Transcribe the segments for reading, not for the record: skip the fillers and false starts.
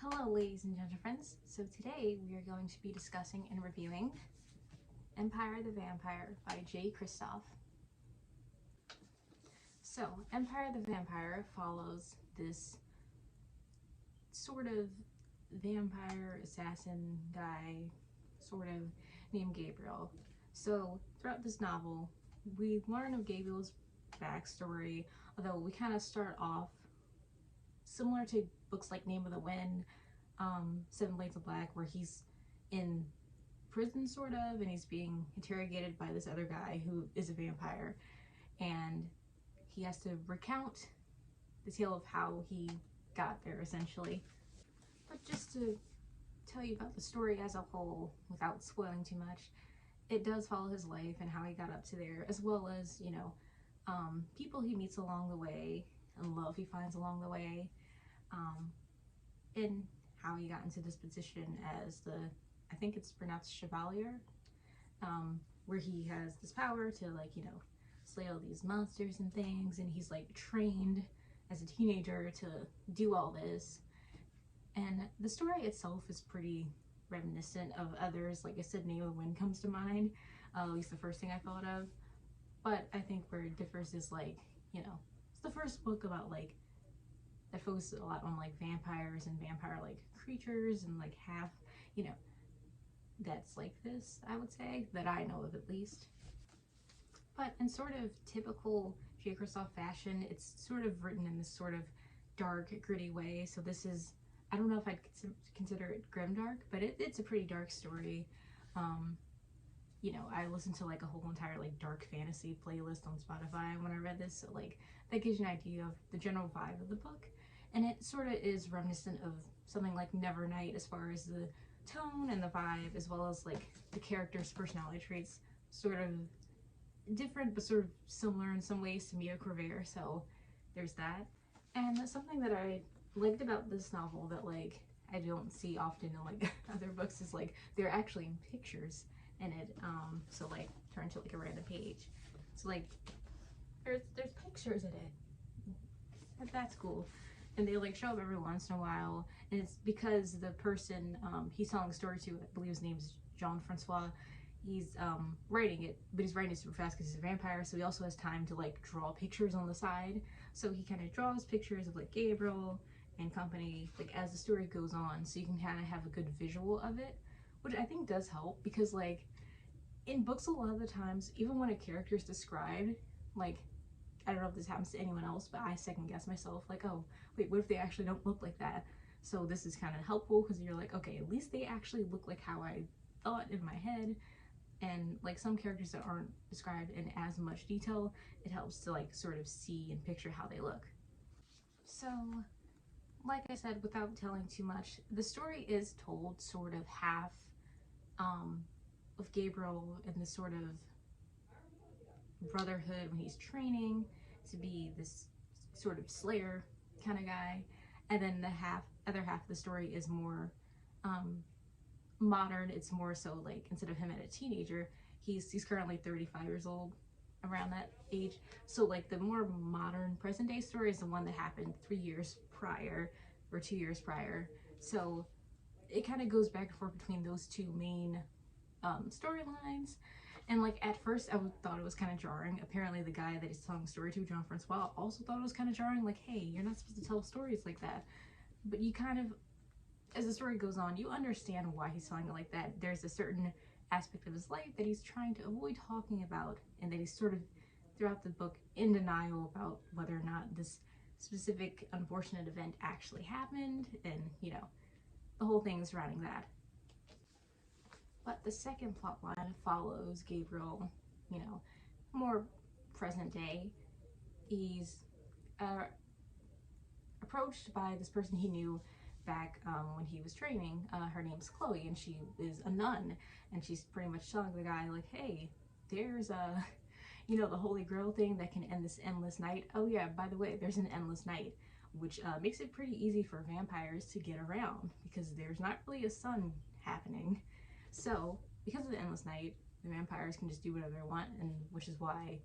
Hello ladies and gentlemen friends. So today we are going to be discussing and reviewing Empire the Vampire by Jay Kristoff. So Empire the Vampire follows this sort of vampire assassin guy sort of named Gabriel. So throughout this novel we learn of Gabriel's backstory, although we kind of start off similar to books like Name of the Wind, Seven Blades of Black, where he's in prison sort of and he's being interrogated by this other guy who is a vampire, and he has to recount the tale of how he got there essentially. But just to tell you about the story as a whole without spoiling too much, it does follow his life and how he got up to there, as well as, you know, people he meets along the way and love he finds along the way, and how he got into this position as the, I think it's pronounced Chevalier, where he has this power to, like, you know, slay all these monsters and things, and he's like trained as a teenager to do all this. And the story itself is pretty reminiscent of others. Like I said, Name of the Wind comes to mind, at least the first thing I thought of. But I think where it differs is, like, you know, it's the first book about, like, that focuses a lot on like vampires and vampire like creatures and like half, you know, that's like this, I would say, that I know of at least. But in sort of typical Jay Kristoff fashion, it's sort of written in this sort of dark, gritty way. So this is, I don't know if I'd consider it grimdark, but it's a pretty dark story. You know, I listened to like a whole entire like dark fantasy playlist on Spotify when I read this, so like that gives you an idea of the general vibe of the book. And it sort of is reminiscent of something like Nevernight as far as the tone and the vibe, as well as like the characters' personality traits, sort of different but sort of similar in some ways to Mia Corvair. So there's that. And something that I liked about this novel that like I don't see often in like other books is like they're actually pictures in it. So like turn to like a random page. So like there's pictures in it. That's cool. And they like show up every once in a while, and it's because the person he's telling a story to, I believe his name's Jean-Francois, he's writing it, but he's writing it super fast because he's a vampire, so he also has time to like draw pictures on the side. So he kind of draws pictures of like Gabriel and company like as the story goes on, so you can kind of have a good visual of it, which I think does help, because like in books a lot of the times, even when a character is described, like, I don't know if this happens to anyone else, but I second guess myself, like, oh wait, what if they actually don't look like that? So this is kind of helpful because you're like, okay, at least they actually look like how I thought in my head. And like some characters that aren't described in as much detail, it helps to like sort of see and picture how they look. So like I said, without telling too much, the story is told sort of half of Gabriel and the sort of brotherhood when he's training to be this sort of slayer kind of guy, and then the other half of the story is more modern. It's more so like instead of him at a teenager, he's currently 35 years old, around that age. So like the more modern present day story is the one that happened 3 years prior or 2 years prior. So it kind of goes back and forth between those two main storylines. And like at first I thought it was kind of jarring. Apparently the guy that he's telling the story to, Jean-Francois, also thought it was kind of jarring. Like, hey, you're not supposed to tell stories like that. But you kind of, as the story goes on, you understand why he's telling it like that. There's a certain aspect of his life that he's trying to avoid talking about, and that he's sort of throughout the book in denial about whether or not this specific unfortunate event actually happened, and you know, the whole thing surrounding that. But the second plot line follows Gabriel, you know, more present day. He's approached by this person he knew back when he was training. Her name's Chloe, and she is a nun, and she's pretty much telling the guy, like, hey, there's a, you know, the Holy Grail thing that can end this endless night. Oh yeah, by the way, there's an endless night, which makes it pretty easy for vampires to get around because there's not really a sun happening. So because of the endless night, the vampires can just do whatever they want, and which is why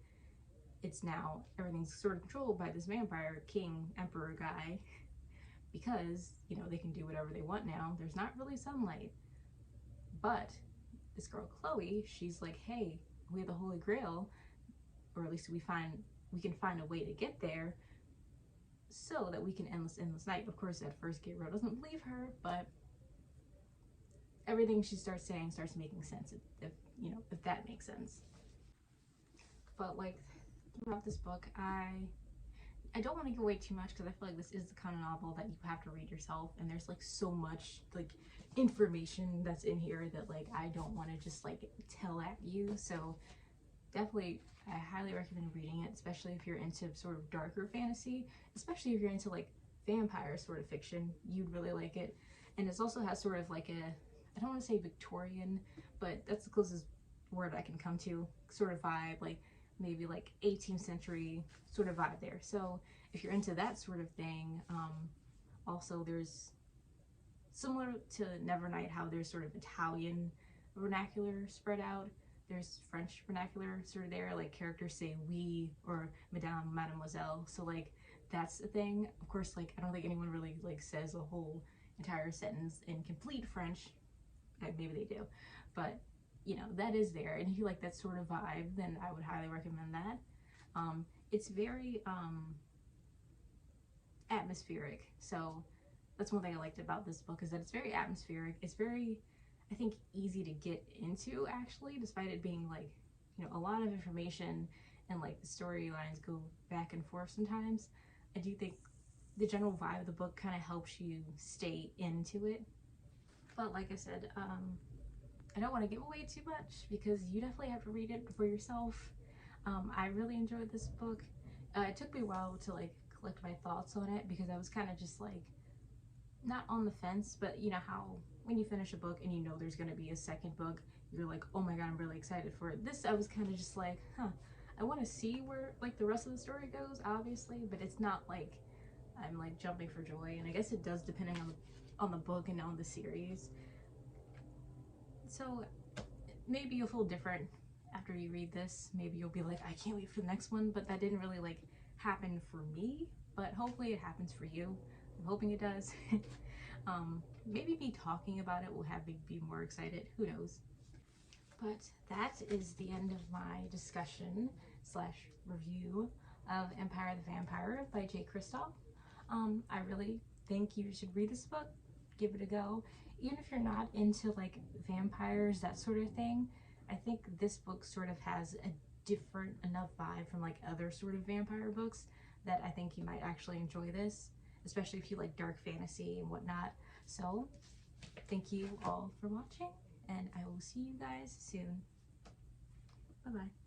it's now everything's sort of controlled by this vampire king emperor guy. because, you know, they can do whatever they want now. There's not really sunlight. But this girl Chloe, she's like, hey, we have the Holy Grail, or at least we can find a way to get there so that we can endless night. Of course, at first Gabriel doesn't believe her, but everything she starts saying starts making sense, if you know, if that makes sense. But like throughout this book, I don't want to give away too much because I feel like this is the kind of novel that you have to read yourself, and there's like so much like information that's in here that like I don't want to just like tell at you. So definitely I highly recommend reading it, especially if you're into sort of darker fantasy, especially if you're into like vampire sort of fiction. You'd really like it. And it also has sort of like a, I don't want to say Victorian, but that's the closest word I can come to, sort of vibe, like maybe like 18th century sort of vibe there. So if you're into that sort of thing, also there's, similar to Nevernight, how there's sort of Italian vernacular spread out, there's French vernacular sort of there, like characters say oui or madame, mademoiselle, so like that's the thing. Of course, like I don't think anyone really like says a whole entire sentence in complete French. Maybe they do, but you know, that is there, and if you like that sort of vibe, then I would highly recommend that. It's very atmospheric, so that's one thing I liked about this book, is that it's very atmospheric. It's very, I think, easy to get into, actually, despite it being like, you know, a lot of information, and like the storylines go back and forth sometimes. I do think the general vibe of the book kind of helps you stay into it. But like I said, I don't want to give away too much because you definitely have to read it for yourself. I really enjoyed this book. It took me a while to like collect my thoughts on it because I was kind of just like not on the fence, but you know how when you finish a book and you know there's going to be a second book, you're like, oh my god, I'm really excited for it. This, I was kind of just like, I want to see where like the rest of the story goes, obviously, but it's not like I'm like jumping for joy. And I guess it does depending on the book and on the series. So maybe you'll feel different after you read this. Maybe you'll be like, I can't wait for the next one, but that didn't really like happen for me, but hopefully it happens for you. I'm hoping it does. Maybe me talking about it will have me be more excited, who knows. But that is the end of my discussion slash review of Empire the Vampire by Jay Kristoff. I really think you should read this book, give it a go. Even if you're not into like vampires, that sort of thing, I think this book sort of has a different enough vibe from like other sort of vampire books that I think you might actually enjoy this, especially if you like dark fantasy and whatnot. So thank you all for watching, and I will see you guys soon. Bye bye.